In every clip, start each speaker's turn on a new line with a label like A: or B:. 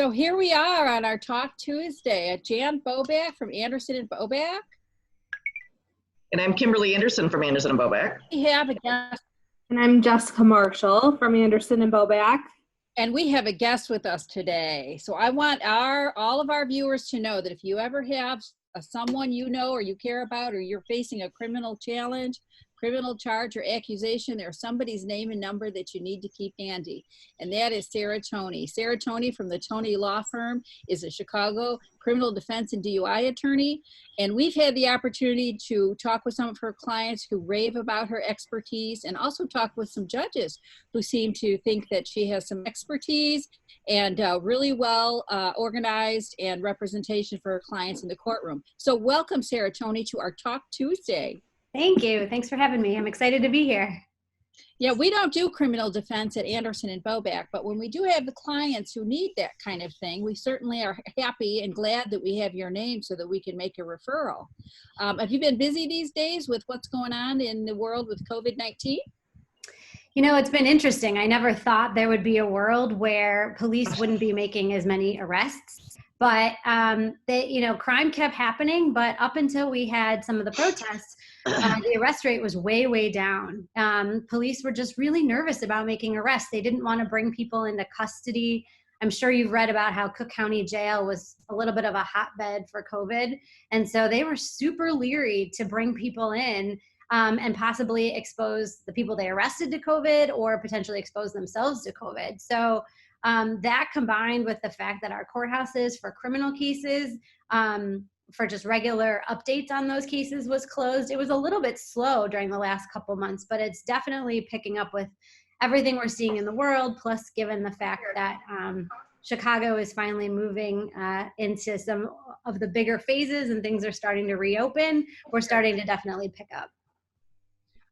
A: So here we are on our Talk Tuesday. Jan Boback from Anderson and Boback.
B: And I'm Kimberly Anderson from Anderson and Boback.
A: We have a guest.
C: And I'm Jessica Marshall from Anderson and Boback.
A: And we have a guest with us today. So I want all of our viewers to know that if you ever have someone you know or you care about, or you're facing a criminal challenge, criminal charge or accusation, there's somebody's name and number that you need to keep handy. And that is Sarah Toney. Sarah Toney from the Toney Law Firm is a Chicago criminal defense and DUI attorney. And we've had the opportunity to talk with some of her clients who rave about her expertise, and also talk with some judges who seem to think that she has some expertise and really well organized and representation for her clients in the courtroom. So welcome, Sarah Toney, to our Talk Tuesday.
D: Thank you. Thanks for having me. I'm excited to be here.
A: Yeah, we don't do criminal defense at Anderson and Boback, but when we do have the clients who need that kind of thing, we certainly are happy and glad that we have your name so that we can make a referral. Have you been busy these days with what's going on in the world with COVID-19?
D: You know, it's been interesting. I never thought there would be a world where police wouldn't be making as many arrests. But, crime kept happening. But up until we had some of the protests, the arrest rate was way, way down. Police were just really nervous about making arrests. They didn't want to bring people into custody. I'm sure you've read about how Cook County Jail was a little bit of a hotbed for COVID. And so they were super leery to bring people in and possibly expose the people they arrested to COVID, or potentially expose themselves to COVID. So that combined with the fact that our courthouses for criminal cases, for just regular updates on those cases, was closed. It was a little bit slow during the last couple months, but it's definitely picking up with everything we're seeing in the world. Plus, given the fact that Chicago is finally moving into some of the bigger phases and things are starting to reopen, we're starting to definitely pick up.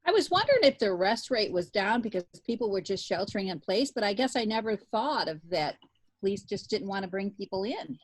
A: I was wondering if the arrest rate was down because people were just sheltering in place, but I guess I never thought of that. Police just didn't want to bring people in.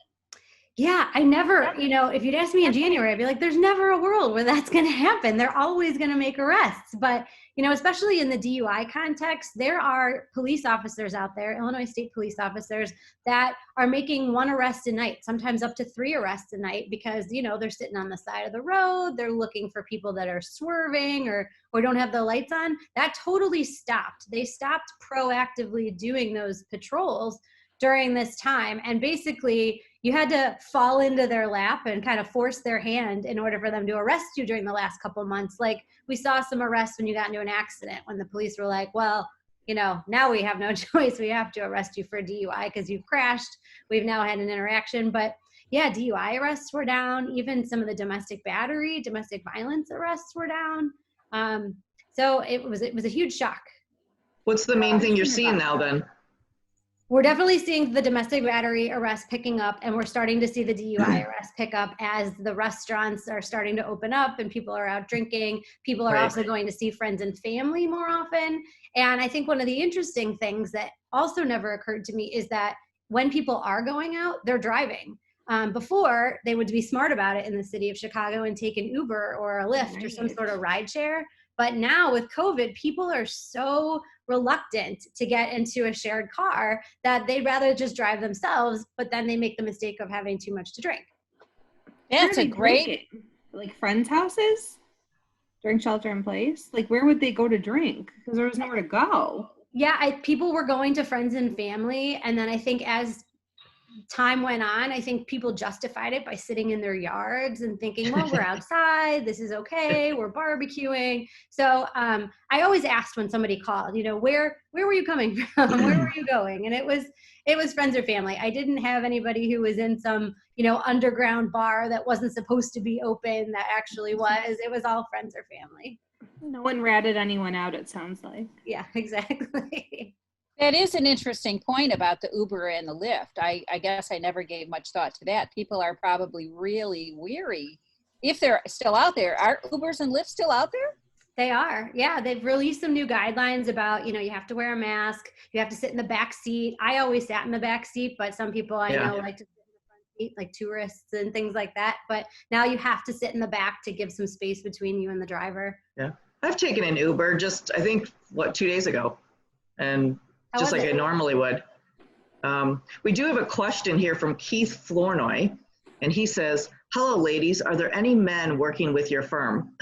D: Yeah, I never, if you'd asked me in January, I'd be like, there's never a world where that's going to happen. They're always going to make arrests. But, especially in the DUI context, there are police officers out there, Illinois State police officers, that are making one arrest a night, sometimes up to 3 arrests a night, because, they're sitting on the side of the road. They're looking for people that are swerving or don't have the lights on. That totally stopped. They stopped proactively doing those patrols during this time. And basically, you had to fall into their lap and kind of force their hand in order for them to arrest you during the last couple months. Like, we saw some arrests when you got into an accident, when the police were like, well, now we have no choice. We have to arrest you for DUI because you've crashed. We've now had an interaction. But yeah, DUI arrests were down. Even some of the domestic violence arrests were down. So it was a huge shock.
B: What's the main thing you're seeing now then?
D: We're definitely seeing the domestic battery arrests picking up, and we're starting to see the DUI arrests pick up as the restaurants are starting to open up and people are out drinking. People are also going to see friends and family more often. And I think one of the interesting things that also never occurred to me is that when people are going out, they're driving. Before, they would be smart about it in the city of Chicago and take an Uber or a Lyft or some sort of ride share. But now with COVID, people are so reluctant to get into a shared car that they'd rather just drive themselves, but then they make the mistake of having too much to drink.
A: That's a great,
C: like friends' houses during shelter in place. Like, where would they go to drink? Because there was nowhere to go.
D: Yeah, people were going to friends and family. And then I think as time went on, I think people justified it by sitting in their yards and thinking, well, we're outside, this is okay, we're barbecuing. So I always asked when somebody called, where were you coming from? Where were you going? And it was friends or family. I didn't have anybody who was in some, underground bar that wasn't supposed to be open that actually was. It was all friends or family.
C: No one ratted anyone out, it sounds like.
D: Yeah, exactly.
A: That is an interesting point about the Uber and the Lyft. I guess I never gave much thought to that. People are probably really weary. If they're still out there, are Ubers and Lyfts still out there?
D: They are. Yeah, they've released some new guidelines about, you have to wear a mask. You have to sit in the back seat. I always sat in the back seat, but some people I know like to sit in the front seat, like tourists and things like that. But now you have to sit in the back to give some space between you and the driver.
B: Yeah. I've taken an Uber just, I think, 2 days ago. And just like I normally would. We do have a question here from Keith Flournoy, and he says, hello, ladies. Are there any men working with your firm?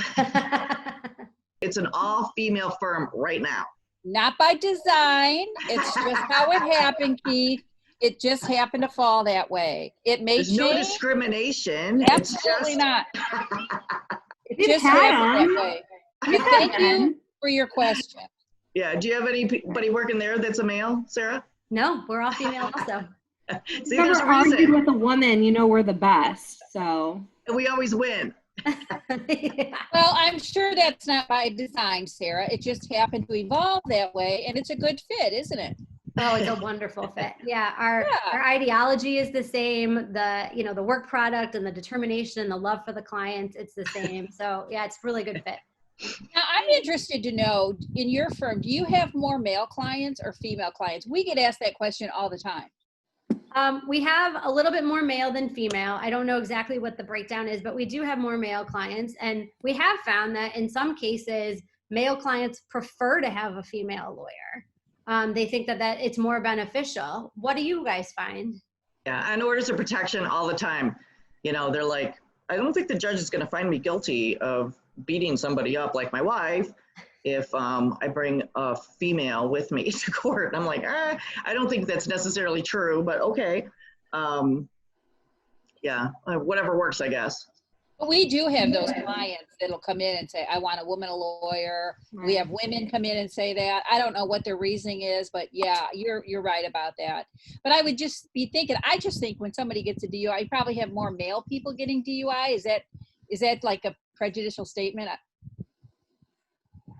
B: It's an all-female firm right now.
A: Not by design. It's just how it happened, Keith. It just happened to fall that way. It may
B: There's
A: change.
B: no discrimination.
A: Absolutely not. It
C: We've
A: just
C: had
A: happened
C: them.
A: that way.
C: We've
A: But
C: had
A: thank
C: men.
A: you for your question.
B: Yeah. Do you have anybody working there that's a male, Sarah?
D: No, we're all female also.
B: See,
C: If you've
B: there's
C: ever
B: a
C: argued
B: reason.
C: with a woman, you know we're the best. So
B: And we always win.
D: Yeah.
A: Well, I'm sure that's not by design, Sarah. It just happened to evolve that way, and it's a good fit, isn't it?
D: Oh, it's a wonderful fit. Yeah, our
A: Yeah.
D: our ideology is the same. The work product and the determination and the love for the clients, it's the same. So yeah, it's a really good fit.
A: Now, I'm interested to know, in your firm, do you have more male clients or female clients? We get asked that question all the time.
D: We have a little bit more male than female. I don't know exactly what the breakdown is, but we do have more male clients. And we have found that in some cases, male clients prefer to have a female lawyer. They think that it's more beneficial. What do you guys find?
B: Yeah, and orders of protection all the time. You know, they're like, I don't think the judge is going to find me guilty of beating somebody up like my wife if I bring a female with me to court. And I'm like, I don't think that's necessarily true, but okay. Yeah, whatever works, I guess.
A: But we do have those clients that'll come in and say, I want a woman, a lawyer. We have women come in and say that. I don't know what their reasoning is, but yeah, you're right about that. But I would just be thinking, I just think when somebody gets a DUI, you probably have more male people getting DUI. Is that like a prejudicial statement?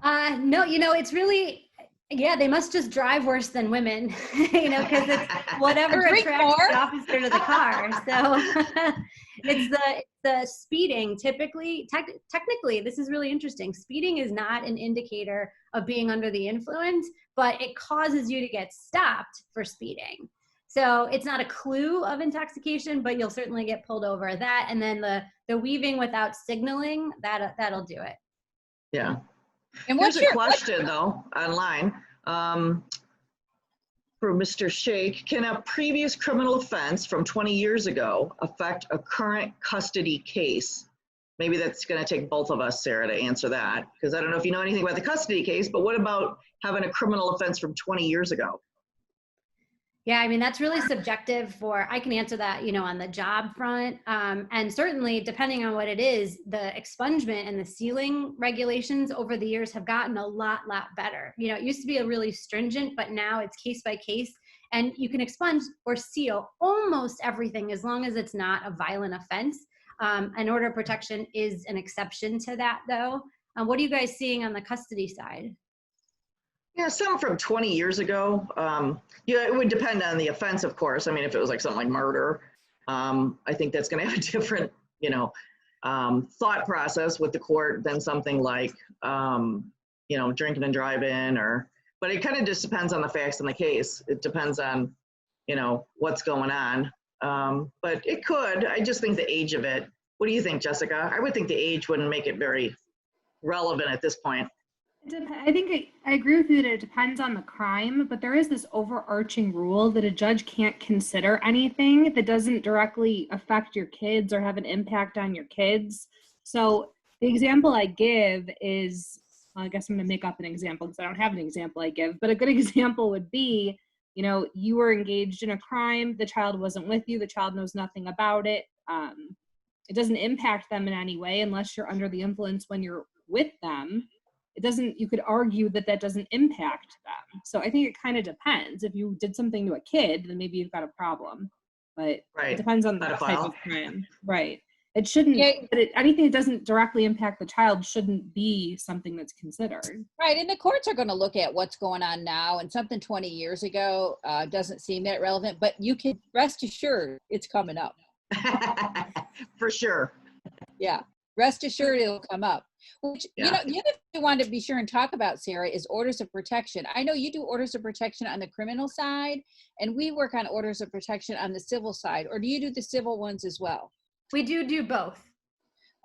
D: No, it's really, yeah, they must just drive worse than women, because it's whatever
A: Drink
D: attracts
A: more.
D: the officer to the car. So it's the speeding typically, technically, this is really interesting. Speeding is not an indicator of being under the influence, but it causes you to get stopped for speeding. So it's not a clue of intoxication, but you'll certainly get pulled over. That, and then the weaving without signaling, that'll do it.
B: Yeah.
A: And
B: Here's a question though, online, for Mr. Shake. Can a previous criminal offense from 20 years ago affect a current custody case? Maybe that's going to take both of us, Sarah, to answer that, because I don't know if you know anything about the custody case, but what about having a criminal offense from 20 years ago?
D: Yeah, I mean, that's really subjective I can answer that, on the job front. And certainly, depending on what it is, the expungement and the sealing regulations over the years have gotten a lot better. It used to be really stringent, but now it's case by case. And you can expunge or seal almost everything as long as it's not a violent offense. An order of protection is an exception to that, though. What are you guys seeing on the custody side?
B: Yeah, some from 20 years ago. Yeah, it would depend on the offense, of course. I mean, if it was like something like murder, I think that's going to have a different, thought process with the court than something like, drinking and driving but it kind of just depends on the facts in the case. It depends on, what's going on. But it could. I just think the age of it. What do you think, Jessica? I would think the age wouldn't make it very relevant at this point.
C: I think I agree with you that it depends on the crime, but there is this overarching rule that a judge can't consider anything that doesn't directly affect your kids or have an impact on your kids. So the example I give is, I guess I'm going to make up an example because I don't have an example I give, but a good example would be, you were engaged in a crime, the child wasn't with you, the child knows nothing about it. It doesn't impact them in any way unless you're under the influence when you're with them. You could argue that doesn't impact them. So I think it kind of depends. If you did something to a kid, then maybe you've got a problem, but it depends on the type of crime. Right. It shouldn't, but anything that doesn't directly impact the child shouldn't be something that's considered.
A: Right. And the courts are going to look at what's going on now, and something 20 years ago doesn't seem that relevant, but you can rest assured it's coming up.
B: For sure.
A: Yeah. Rest assured it'll come up. Which, the other thing I wanted to be sure and talk about, Sarah, is orders of protection. I know you do orders of protection on the criminal side, and we work on orders of protection on the civil side. Or do you do the civil ones as well?
D: We do both.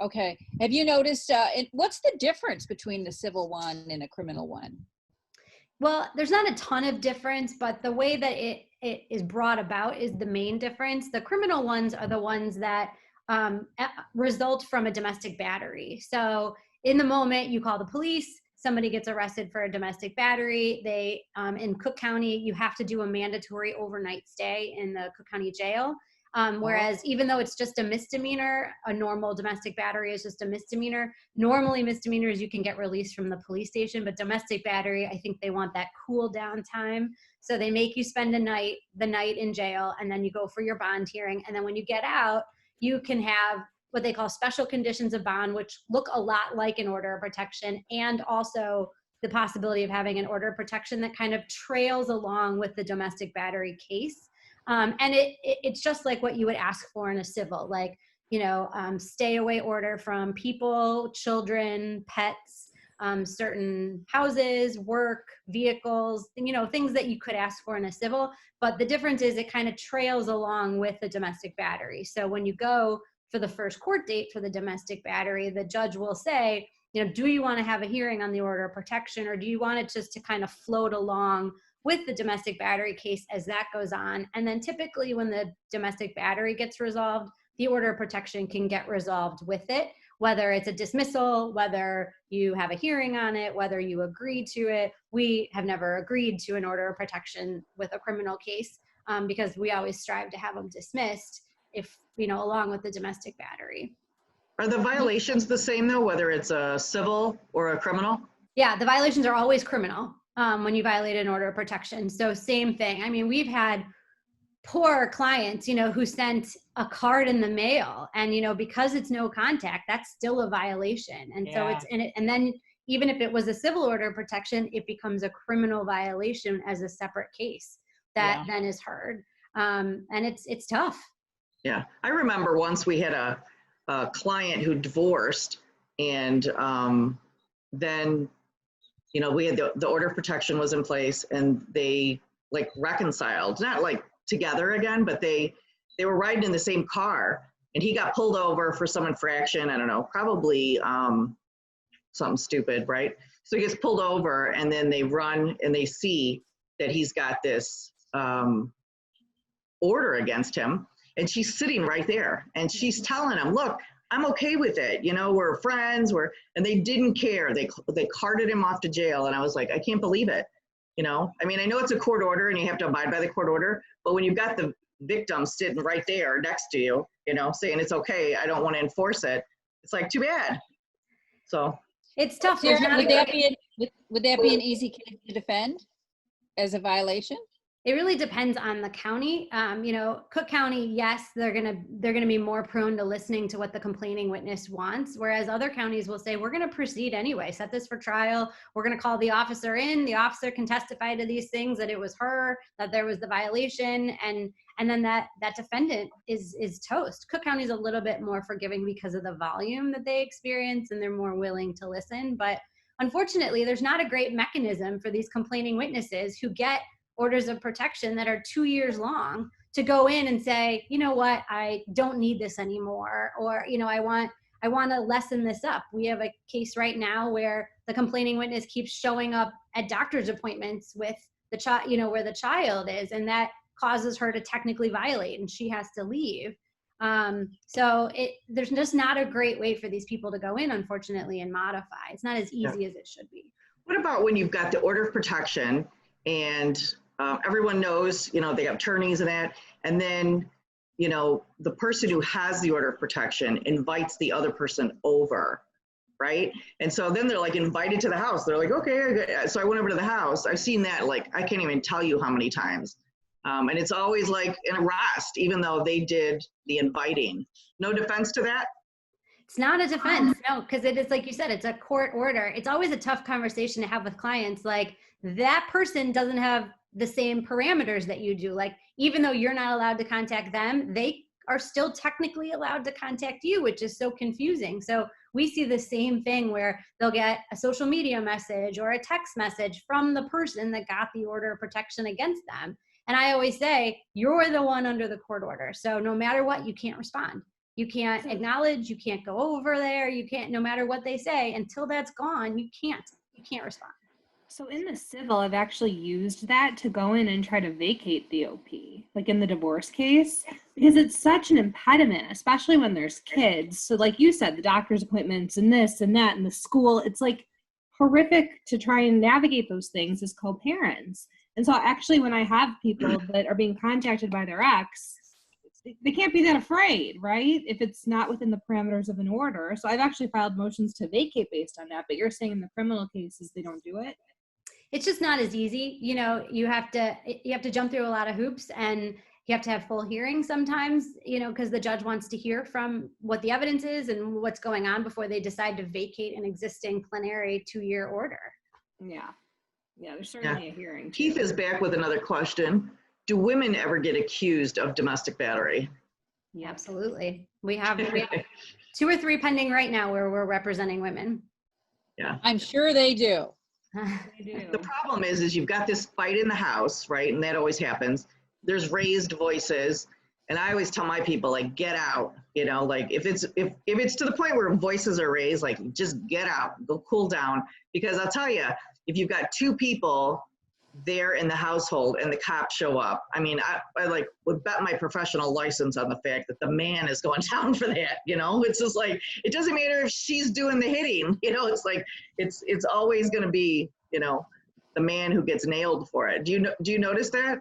A: Okay. Have you noticed, what's the difference between the civil one and a criminal one?
D: Well, there's not a ton of difference, but the way that it it is brought about is the main difference. The criminal ones are the ones that result from a domestic battery. So in the moment you call the police, somebody gets arrested for a domestic battery. They, in Cook County, you have to do a mandatory overnight stay in the Cook County jail. Whereas even though it's just a misdemeanor, a normal domestic battery is just a misdemeanor. Normally misdemeanors, you can get released from the police station, but domestic battery, I think they want that cool down time. So they make you spend the night in jail, and then you go for your bond hearing. And then when you get out, you can have what they call special conditions of bond, which look a lot like an order of protection, and also the possibility of having an order of protection that kind of trails along with the domestic battery case. And it's just like what you would ask for in a civil, like, stay away order from people, children, pets, certain houses, work, vehicles, things that you could ask for in a civil. But the difference is it kind of trails along with the domestic battery. So when you go for the first court date for the domestic battery, the judge will say, do you want to have a hearing on the order of protection, or do you want it just to kind of float along with the domestic battery case as that goes on? And then typically when the domestic battery gets resolved, the order of protection can get resolved with it, whether it's a dismissal, whether you have a hearing on it, whether you agree to it. We have never agreed to an order of protection with a criminal case because we always strive to have them dismissed if, along with the domestic battery.
B: Are the violations the same though, whether it's a civil or a criminal?
D: Yeah, the violations are always criminal when you violate an order of protection. So same thing. I mean, we've had poor clients, who sent a card in the mail, and, because it's no contact, that's still a violation. And so it's in it. And then even if it was a civil order of protection, it becomes a criminal violation as a separate case that then is heard. And it's tough.
B: Yeah. I remember once we had a client who divorced, and then, we had the order of protection was in place, and they like reconciled, not like together again, but they were riding in the same car, and he got pulled over for some infraction. I don't know, probably something stupid, right? So he gets pulled over, and then they run and they see that he's got this order against him, and she's sitting right there, and she's telling him, look, I'm okay with it. We're friends, and they didn't care. They carted him off to jail. And I was like, I can't believe it. I mean, I know it's a court order and you have to abide by the court order, but when you've got the victim sitting right there next to you, saying it's okay, I don't want to enforce it, it's like, too bad. So
D: it's tough.
A: Sarah, would that be an easy case to defend as a violation?
D: It really depends on the county. Cook County, yes, they're gonna be more prone to listening to what the complaining witness wants, whereas other counties will say, we're gonna proceed anyway, set this for trial, we're gonna call the officer in, the officer can testify to these things, that it was her, that there was the violation, and then that defendant is toast. Cook County is a little bit more forgiving because of the volume that they experience, and they're more willing to listen. But unfortunately, there's not a great mechanism for these complaining witnesses who get orders of protection that are 2 years long to go in and say, you know what, I don't need this anymore, or I want to lessen this up. We have a case right now where the complaining witness keeps showing up at doctor's appointments with the child, where the child is, and that causes her to technically violate, and she has to leave. So there's just not a great way for these people to go in, unfortunately, and modify. It's not as easy as it should be.
B: What about when you've got the order of protection and everyone knows, they have attorneys and that, and then, the person who has the order of protection invites the other person over, right? And so then they're like invited to the house. They're like, okay, so I went over to the house. I've seen that, like, I can't even tell you how many times. And it's always like an arrest, even though they did the inviting. No defense to that?
D: It's not a defense, no, because it is, like you said, it's a court order. It's always a tough conversation to have with clients. Like, that person doesn't have the same parameters that you do. Like, even though you're not allowed to contact them, they are still technically allowed to contact you, which is so confusing. So we see the same thing where they'll get a social media message or a text message from the person that got the order of protection against them. And I always say, you're the one under the court order. So no matter what, you can't respond. You can't acknowledge, you can't go over there, you can't, no matter what they say, until that's gone, you can't respond.
C: So in the civil, I've actually used that to go in and try to vacate the OP, like in the divorce case, because it's such an impediment, especially when there's kids. So like you said, the doctor's appointments and this and that and the school, it's like horrific to try and navigate those things as co-parents. And so actually when I have people that are being contacted by their ex, they can't be that afraid, right? If it's not within the parameters of an order. So I've actually filed motions to vacate based on that, but you're saying in the criminal cases, they don't do it?
D: It's just not as easy. You know, you have to jump through a lot of hoops, and you have to have full hearings sometimes, you know, because the judge wants to hear from what the evidence is and what's going on before they decide to vacate an existing plenary 2-year order.
C: Yeah. Yeah, there's certainly a hearing.
B: Keith is back with another question. Do women ever get accused of domestic battery?
D: Yeah, absolutely. We have 2 or 3 pending right now where we're representing women.
B: Yeah.
A: I'm sure they do.
C: They do.
B: The problem is you've got this fight in the house, right? And that always happens. There's raised voices. And I always tell my people, like, get out, you know, like if it's to the point where voices are raised, like just get out, go cool down. Because I'll tell you, if you've got 2 people there in the household and the cops show up, I mean, I like would bet my professional license on the fact that the man is going down for that, you know. It's just like, it doesn't matter if she's doing the hitting, you know. It's like it's always going to be, you know, the man who gets nailed for it. Do you notice that?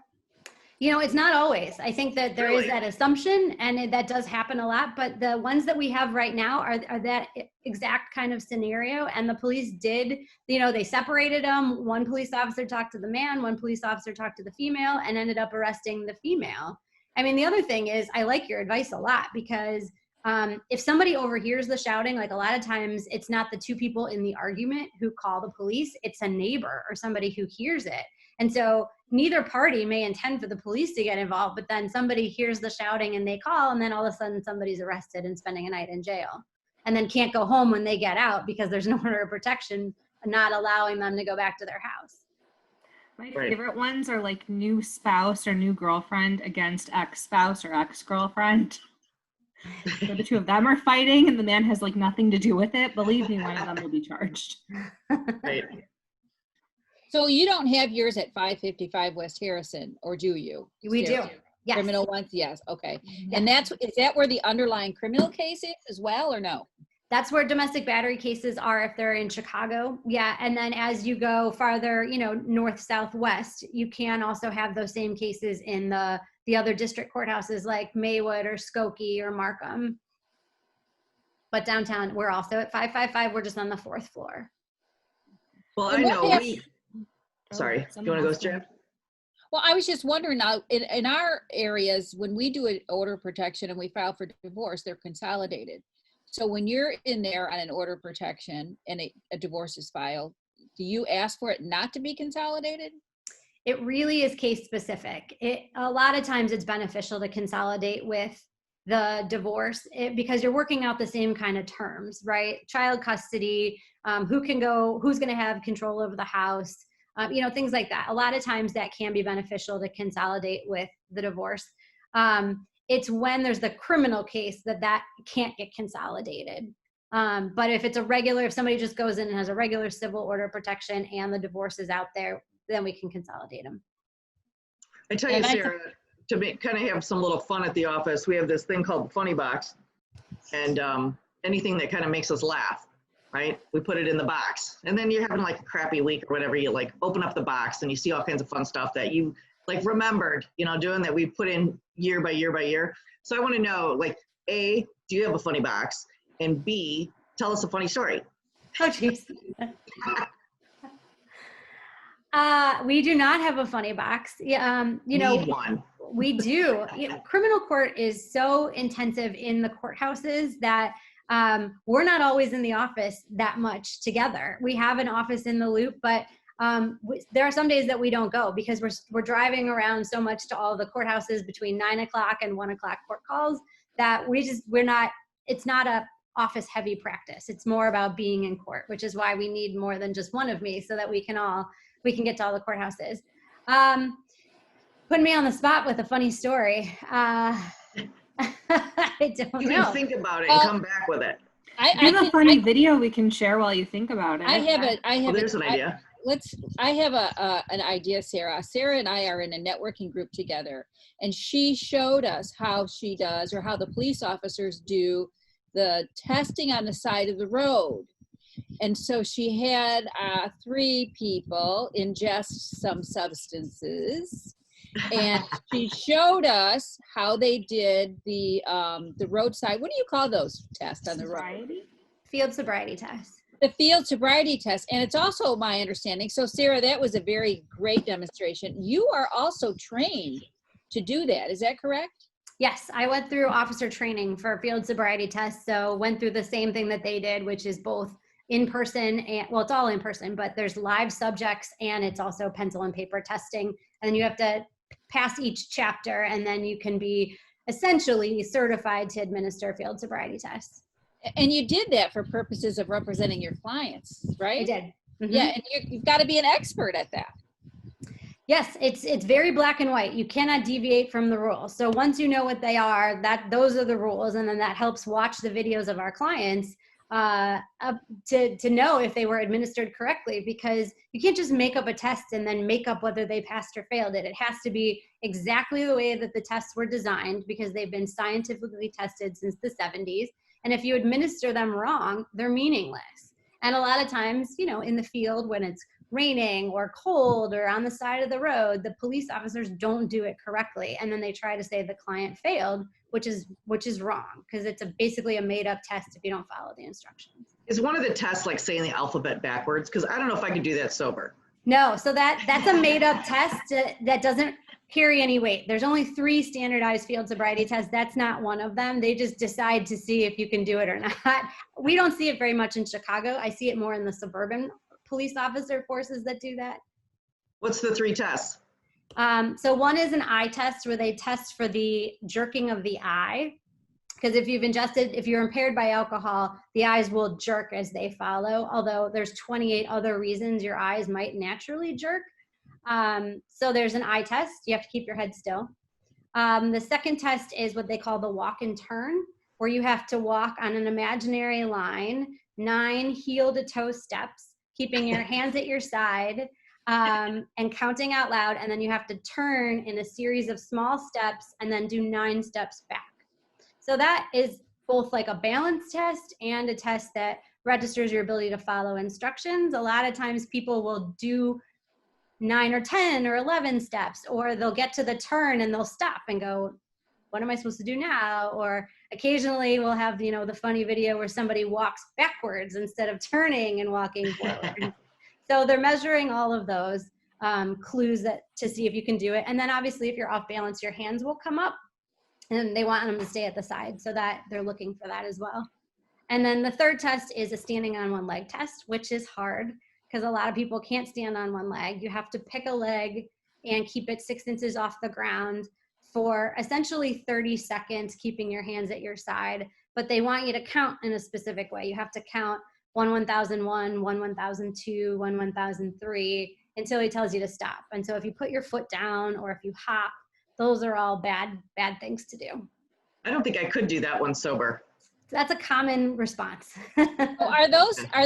D: You know, it's not always. I think that there
B: Really?
D: is that assumption, and that does happen a lot, but the ones that we have right now are that exact kind of scenario. And the police did, you know, they separated them. One police officer talked to the man, one police officer talked to the female, and ended up arresting the female. I mean, the other thing is, I like your advice a lot, because if somebody overhears the shouting, like a lot of times it's not the 2 people in the argument who call the police, it's a neighbor or somebody who hears it. And so neither party may intend for the police to get involved, but then somebody hears the shouting and they call, and then all of a sudden somebody's arrested and spending a night in jail, and then can't go home when they get out because there's no order of protection not allowing them to go back to their house.
C: My favorite ones are like new spouse or new girlfriend against ex-spouse or ex-girlfriend. So the 2 of them are fighting and the man has like nothing to do with it. Believe me, one of them will be charged.
B: Right.
A: So you don't have yours at 555 West Harrison, or do you?
D: We do. Yes.
A: Criminal ones? Yes. Okay. And is that where the underlying criminal case is as well, or no?
D: That's where domestic battery cases are if they're in Chicago. Yeah. And then as you go farther, you know, north, south, west, you can also have those same cases in the other district courthouses like Maywood or Skokie or Markham. But downtown, we're also at 555. We're just on the 4th floor.
B: Well,
A: And
B: I know
A: what
B: sorry, do you want to go, Jeff?
A: Well, I was just wondering now, in our areas, when we do an order of protection and we file for divorce, they're consolidated. So when you're in there on an order of protection and a divorce is filed, do you ask for it not to be consolidated?
D: It really is case specific. A lot of times it's beneficial to consolidate with the divorce because you're working out the same kind of terms, right? Child custody, who's going to have control over the house, you know, things like that. A lot of times that can be beneficial to consolidate with the divorce. It's when there's the criminal case that can't get consolidated. But if somebody just goes in and has a regular civil order of protection and the divorce is out there, then we can consolidate them.
B: I tell you, Sarah, to kind of have some little fun at the office, we have this thing called the funny box, and anything that kind of makes us laugh, right? We put it in the box, and then you're having like a crappy week or whatever, you like open up the box and you see all kinds of fun stuff that you like remembered, you know, doing that we put in year by year by year. So I want to know, like, A, do you have a funny box? And B, tell us a funny story.
D: Oh, geez. We do not have a funny box. You know,
B: Need one.
D: We do. You know, criminal court is so intensive in the courthouses that we're not always in the office that much together. We have an office in the Loop, but there are some days that we don't go because we're driving around so much to all the courthouses between 9 o'clock and 1 o'clock court calls that it's not a office heavy practice. It's more about being in court, which is why we need more than just one of me so that we can get to all the courthouses. Putting me on the spot with a funny story. I don't know.
B: You can think about it and come back with it.
C: I have a funny video we can share while you think about it.
A: I have
B: There's an idea.
A: I have an idea, Sarah. Sarah and I are in a networking group together, and she showed us how she does, or how the police officers do, the testing on the side of the road. And so she had 3 people ingest some substances, and she showed us how they did the roadside. What do you call those tests on the road?
C: Sobriety?
D: Field sobriety test.
A: The field sobriety test. And it's also my understanding. So Sarah, that was a very great demonstration. You are also trained to do that. Is that correct?
D: Yes, I went through officer training for field sobriety tests. So went through the same thing that they did, which is both in person and, well, it's all in person, but there's live subjects and it's also pencil and paper testing. And you have to pass each chapter, and then you can be essentially certified to administer field sobriety tests.
A: And you did that for purposes of representing your clients, right?
D: I did. Mm-hmm.
A: Yeah, and you've got to be an expert at that.
D: Yes, it's very black and white. You cannot deviate from the rules. So once you know what they are, those are the rules, and then that helps watch the videos of our clients to know if they were administered correctly, because you can't just make up a test and then make up whether they passed or failed it. It has to be exactly the way that the tests were designed, because they've been scientifically tested since the 70s. And if you administer them wrong, they're meaningless. And a lot of times, you know, in the field, when it's raining or cold or on the side of the road, the police officers don't do it correctly. And then they try to say the client failed, which is wrong, because it's basically a made up test if you don't follow the instructions.
B: Is one of the tests like saying the alphabet backwards? Because I don't know if I could do that sober.
D: No, so that's a made up test that doesn't carry any weight. There's only 3 standardized field sobriety tests. That's not one of them. They just decide to see if you can do it or not. We don't see it very much in Chicago. I see it more in the suburban police officer forces that do that.
B: What's the 3 tests?
D: So one is an eye test, where they test for the jerking of the eye. Because if you're impaired by alcohol, the eyes will jerk as they follow, although there's 28 other reasons your eyes might naturally jerk. So there's an eye test. You have to keep your head still. The second test is what they call the walk and turn, where you have to walk on an imaginary line, 9 heel to toe steps, keeping your hands at your side, and counting out loud. And then you have to turn in a series of small steps and then do 9 steps back. So that is both like a balance test and a test that registers your ability to follow instructions. A lot of times people will do 9 or 10 or 11 steps, or they'll get to the turn and they'll stop and go, what am I supposed to do now? Or occasionally we'll have, you know, the funny video where somebody walks backwards instead of turning and walking forward. So they're measuring all of those clues to see if you can do it. And then obviously if you're off balance, your hands will come up, and they want them to stay at the side, so that they're looking for that as well. And then the third test is a standing on one leg test, which is hard because a lot of people can't stand on one leg. You have to pick a leg and keep it 6 inches off the ground for essentially 30 seconds, keeping your hands at your side. But they want you to count in a specific way. You have to count 1, 1001, 1, 1002, 1, 1003 until he tells you to stop. And so if you put your foot down or if you hop, those are all bad things to do.
B: I don't think I could do that one sober.
D: That's a common response.
A: So are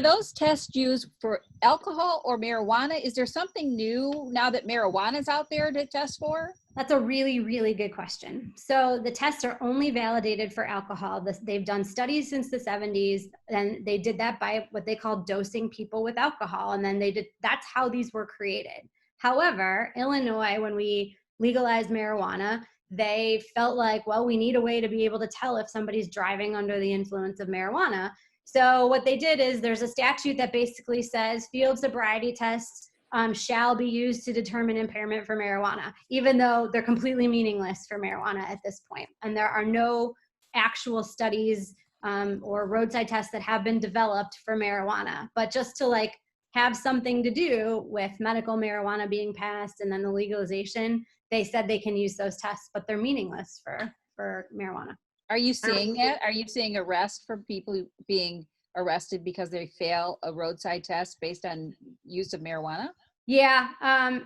A: those tests used for alcohol or marijuana? Is there something new now that marijuana is out there to test for?
D: That's a really, really good question. So the tests are only validated for alcohol. They've done studies since the 70s, and they did that by what they call dosing people with alcohol. And then that's how these were created. However, Illinois, when we legalized marijuana, they felt like, well, we need a way to be able to tell if somebody's driving under the influence of marijuana. So what they did is there's a statute that basically says field sobriety tests shall be used to determine impairment for marijuana, even though they're completely meaningless for marijuana at this point. And there are no actual studies or roadside tests that have been developed for marijuana. But just to have something to do with medical marijuana being passed and then the legalization, they said they can use those tests, but they're meaningless for marijuana.
A: Are you seeing that? Are you seeing arrest for people being arrested because they fail a roadside test based on use of marijuana?
D: Yeah,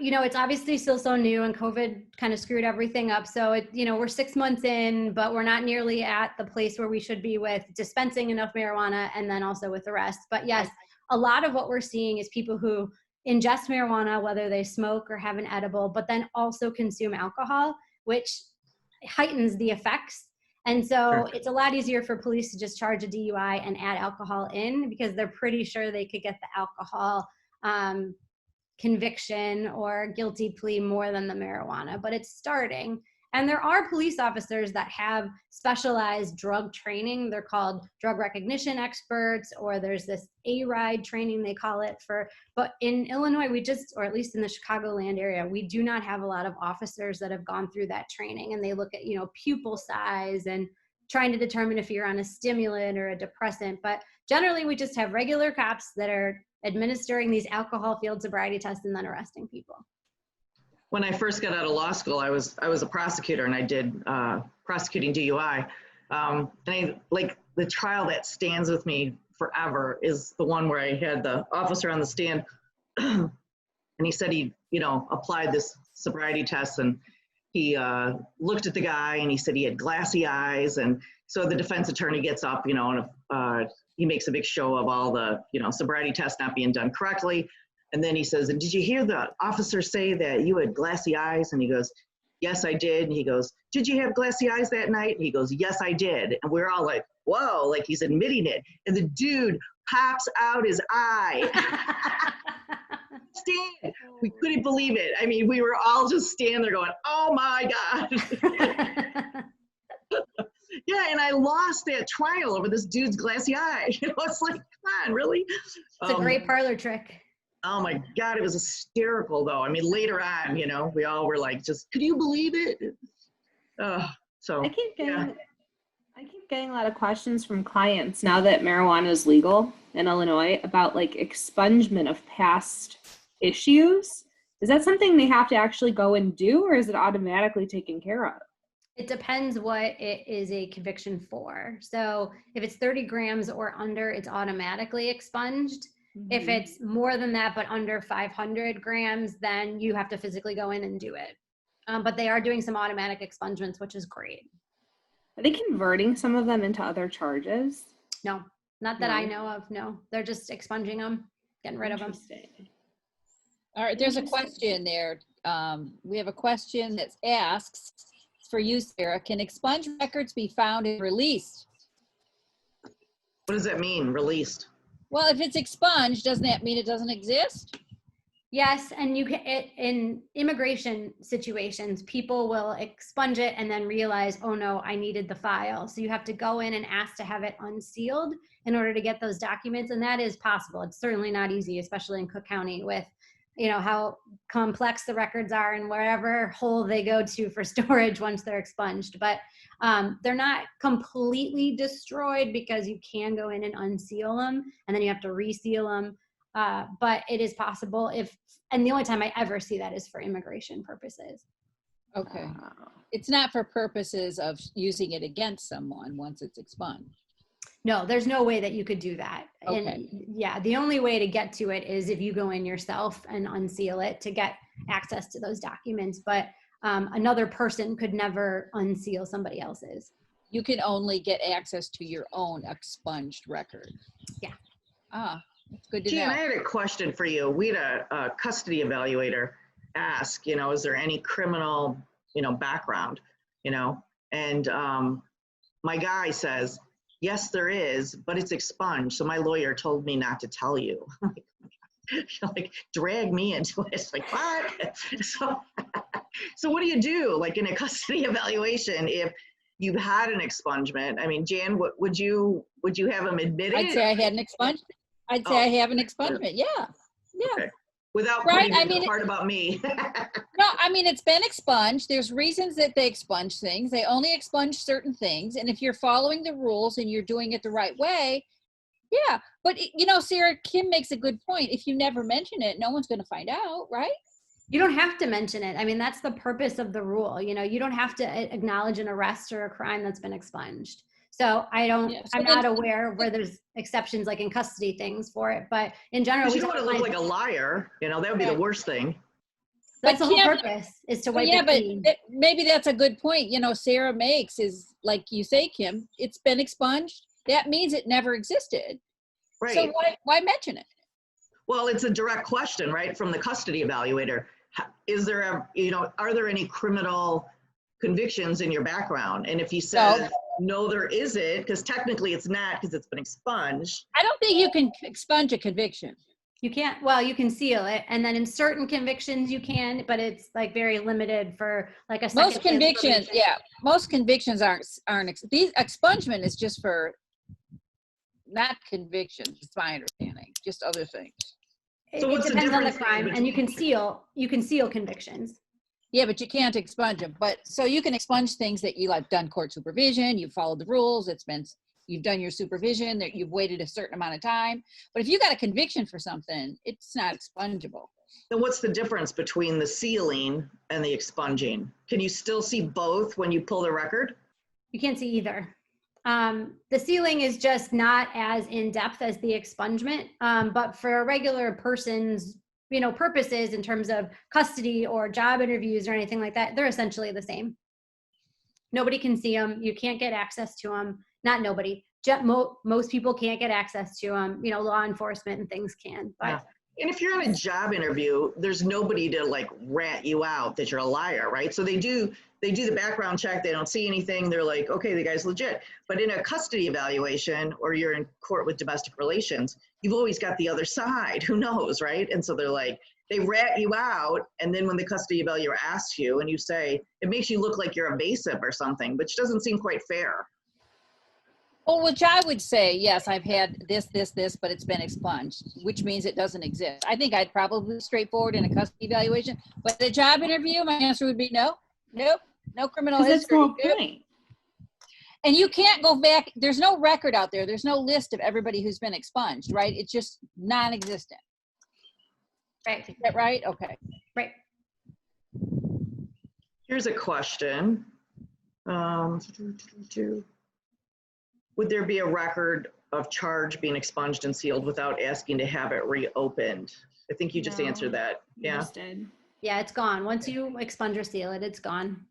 D: it's obviously still so new, and COVID kind of screwed everything up. So we're 6 months in, but we're not nearly at the place where we should be with dispensing enough marijuana and then also with arrests. But yes, a lot of what we're seeing is people who ingest marijuana, whether they smoke or have an edible, but then also consume alcohol, which heightens the effects. And so it's a lot easier for police to just charge a DUI and add alcohol in, because they're pretty sure they could get the alcohol conviction or guilty plea more than the marijuana, but it's starting. And there are police officers that have specialized drug training. They're called drug recognition experts, or there's this A-RIDE training, they call it but in Illinois, or at least in the Chicagoland area, we do not have a lot of officers that have gone through that training. And they look at, pupil size and trying to determine if you're on a stimulant or a depressant. But generally, we just have regular cops that are administering these alcohol field sobriety tests and then arresting people.
B: When I first got out of law school, I was a prosecutor, and I did prosecuting DUI. And the trial that stands with me forever is the one where I had the officer on the stand, and he said he, applied this sobriety test, and he looked at the guy, and he said he had glassy eyes, and so the defense attorney gets up, and he makes a big show of all the, sobriety tests not being done correctly. And then he says, and did you hear the officer say that you had glassy eyes? And he goes, yes, I did. And he goes, did you have glassy eyes that night? And he goes, yes, I did. And we're all like, whoa, like he's admitting it. And the dude pops out his eye. Stan, we couldn't believe it. I mean, we were all just standing there going, oh my God. Yeah, and I lost that trial over this dude's glassy eye. It's like, come on, really?
D: It's a great parlor trick.
B: Oh my God, it was hysterical though. I mean, later on, we all were like, could you believe it? So
C: I keep getting a lot of questions from clients now that marijuana is legal in Illinois about expungement of past issues. Is that something they have to actually go and do, or is it automatically taken care of?
D: It depends what it is a conviction for. So if it's 30 grams or under, it's automatically expunged. Mm-hmm. If it's more than that, but under 500 grams, then you have to physically go in and do it. But they are doing some automatic expungements, which is great.
C: Are they converting some of them into other charges?
D: No, not that I know of. No, they're just expunging them, getting rid of them.
A: All right, there's a question there. We have a question that asks, for you, Sarah, can expunged records be found and released?
B: What does that mean, released?
A: Well, if it's expunged, doesn't that mean it doesn't exist?
D: Yes, and you can, in immigration situations, people will expunge it and then realize, oh no, I needed the file. So you have to go in and ask to have it unsealed in order to get those documents, and that is possible. It's certainly not easy, especially in Cook County with, how complex the records are and wherever hole they go to for storage once they're expunged. But they're not completely destroyed, because you can go in and unseal them and then you have to reseal them. But it is possible and the only time I ever see that is for immigration purposes.
A: Okay. It's not for purposes of using it against someone once it's expunged.
D: No, there's no way that you could do that.
A: Okay.
D: And yeah, the only way to get to it is if you go in yourself and unseal it to get access to those documents. But another person could never unseal somebody else's.
A: You can only get access to your own expunged record.
D: Yeah.
A: That's good to
B: Jan,
A: know.
B: I had a question for you. We had a custody evaluator ask, is there any criminal, background, and my guy says, yes, there is, but it's expunged. So my lawyer told me not to tell you. Drag me into it. It's like, what? So what do you do, in a custody evaluation if you've had an expungement? I mean, Jan, would you have him admit it?
A: I'd say I had an expungement. I'd say I have an expungement. Yeah.
B: Okay. Without
A: right.
B: putting the part about me.
A: No, I mean, it's been expunged. There's reasons that they expunge things. They only expunge certain things. And if you're following the rules and you're doing it the right way, yeah. But, Sarah, Kim makes a good point. If you never mention it, no one's going to find out, right?
D: You don't have to mention it. I mean, that's the purpose of the rule. You don't have to acknowledge an arrest or a crime that's been expunged. So I'm not aware where there's exceptions in custody things for it, but in general,
B: you don't want to look like a liar. That would be the worst thing.
D: That's the whole purpose, is to wipe it clean.
A: But maybe that's a good point. Sarah makes is, like you say, Kim, it's been expunged. That means it never existed.
B: Right.
A: So why mention it?
B: Well, it's a direct question, right, from the custody evaluator. Is there are there any criminal convictions in your background? And if he says, no, there isn't, because technically it's not because it's been expunged.
A: I don't think you can expunge a conviction.
D: You can't, well, you can seal it. And then in certain convictions you can, but it's like very limited for like a second
A: Most convictions, yeah, most convictions aren't, these expungement is just for not convictions, it's my understanding, just other things.
B: So
D: It
B: what's the
D: depends on the
B: difference
D: crime, and you
B: between-
D: can seal convictions.
A: Yeah, but you can't expunge them. But so you can expunge things that you like done court supervision, you've followed the rules, you've done your supervision, that you've waited a certain amount of time. But if you got a conviction for something, it's not expungible.
B: Then what's the difference between the sealing and the expunging? Can you still see both when you pull the record?
D: You can't see either. The sealing is just not as in depth as the expungement, but for a regular person's purposes in terms of custody or job interviews or anything like that, they're essentially the same. Nobody can see them. You can't get access to them. Not nobody. Most people can't get access to them. Law enforcement and things can. But
B: Yeah. And if you're on a job interview, there's nobody to like rat you out that you're a liar, right? So they do the background check. They don't see anything. They're like, okay, the guy's legit. But in a custody evaluation, or you're in court with domestic relations, you've always got the other side. Who knows, right? And so they're like, they rat you out. And then when the custody evaluator asks you and you say, it makes you look like you're evasive or something, which doesn't seem quite fair.
A: Well, which I would say, yes, I've had this, but it's been expunged, which means it doesn't exist. I think I'd probably be straightforward in a custody evaluation, but the job interview, my answer would be no criminal
C: That's the
A: history.
C: whole point.
A: And you can't go back. There's no record out there. There's no list of everybody who's been expunged, right? It's just non-existent.
D: right,
A: Is that right? Okay.
D: right.
B: Here's a question. Would there be a record of charge being expunged and sealed without asking to have it reopened? I think you just
C: No.
B: answered that. Yeah.
C: Just did.
D: Yeah, it's gone. Once you expunge or seal it, it's gone.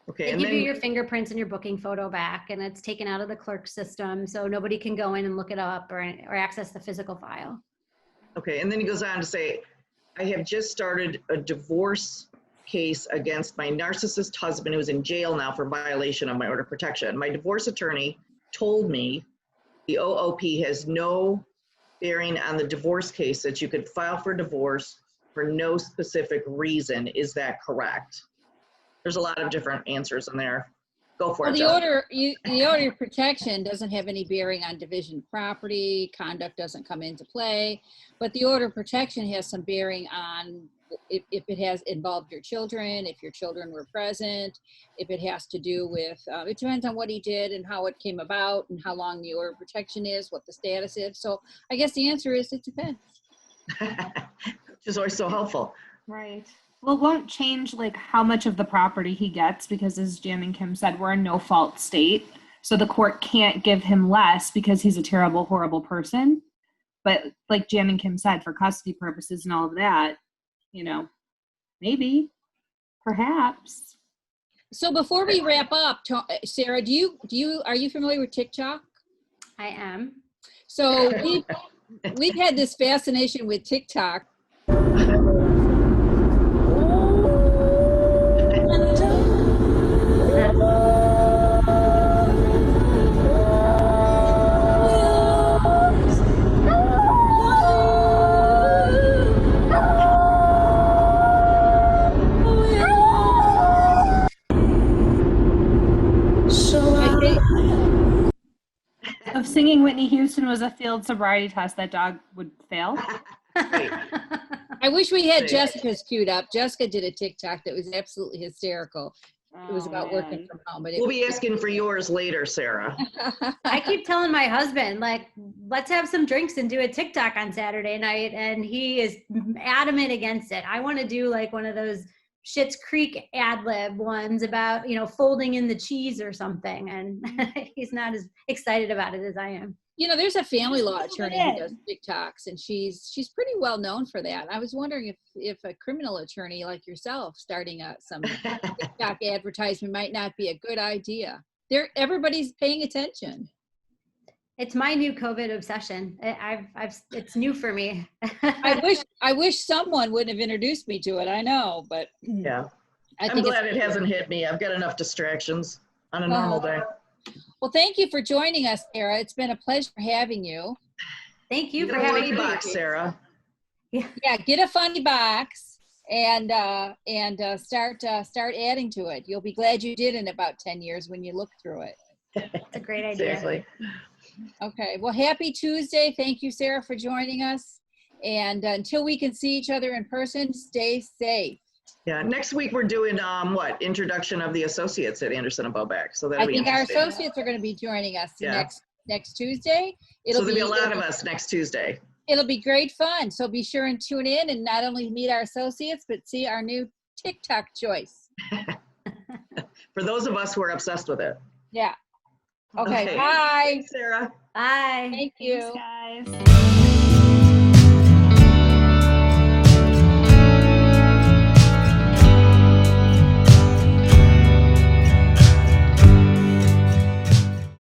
B: Okay.
D: They
B: And
D: give you
B: then,
D: your fingerprints and your booking photo back, and it's taken out of the clerk system, so nobody can go in and look it up or access the physical file.
B: okay. And then he goes on to say, I have just started a divorce case against my narcissist husband who's in jail now for violation of my order of protection. My divorce attorney told me the OOP has no bearing on the divorce case, that you could file for divorce for no specific reason. Is that correct? There's a lot of different answers in there. Go for
A: Well,
B: it,
A: the
B: John.
A: order of protection doesn't have any bearing on division of property. Conduct doesn't come into play, but the order of protection has some bearing on if it has involved your children, if your children were present, if it has to do with, it depends on what he did and how it came about and how long the order of protection is, what the status is. So I guess the answer is it depends.
B: Which is always so helpful.
C: Right. Well, it won't change like how much of the property he gets, because as Jan and Kim said, we're in no fault state. So the court can't give him less because he's a terrible, horrible person. But like Jan and Kim said, for custody purposes and all of that, maybe, perhaps.
A: So before we wrap up, Sarah, are you familiar with TikTok?
D: I am.
A: So we've had this fascination with TikTok.
C: If singing Whitney Houston was a field sobriety test, that dog would fail.
B: Right.
A: I wish we had
B: Right.
A: Jessica's queued up. Jessica did a TikTok that was absolutely hysterical. It was
C: Oh,
A: about
C: man.
A: working from home, but
B: We'll be asking for yours later, Sarah.
D: I keep telling my husband, like, let's have some drinks and do a TikTok on Saturday night. And he is adamant against it. I want to do like one of those Schitt's Creek ad lib ones about, folding in the cheese or something. And he's not as excited about it as I am.
A: There's a family law
C: That's what
A: attorney
C: it
A: who does TikToks, and she's pretty well known for that. I was wondering if a criminal attorney like yourself starting some TikTok advertisement might not be a good idea. Everybody's paying attention.
D: It's my new COVID obsession. It's new for me.
A: I wish someone would have introduced me to it. I know, but
B: Yeah.
A: I
B: I'm
A: think
B: glad it hasn't hit me. I've got enough distractions on a normal day.
A: Well, thank you for joining us, Sarah. It's been a pleasure having you.
D: Thank you for
B: Get a
D: having
B: funny
D: me.
B: box, Sarah.
A: Yeah, get a funny box and start adding to it. You'll be glad you did in about 10 years when you look through it.
D: It's a great idea.
B: Seriously.
A: Okay. Well, happy Tuesday. Thank you, Sarah, for joining us. And until we can see each other in person, stay safe.
B: Yeah, next week we're doing what? Introduction of the associates at Anderson and Boback. So that'll
A: I
B: be
A: think our
B: interesting.
A: associates are going to be joining us
B: Yeah.
A: next Tuesday.
B: So there'll be a lot of us next Tuesday.
A: It'll be great fun. So be sure and tune in and not only meet our associates, but see our new TikTok choice.
B: For those of us who are obsessed with it.
A: Yeah. Okay.
B: Okay.
A: Bye.
B: Thanks, Sarah.
D: Bye.
A: Thank you.
C: Thanks, guys.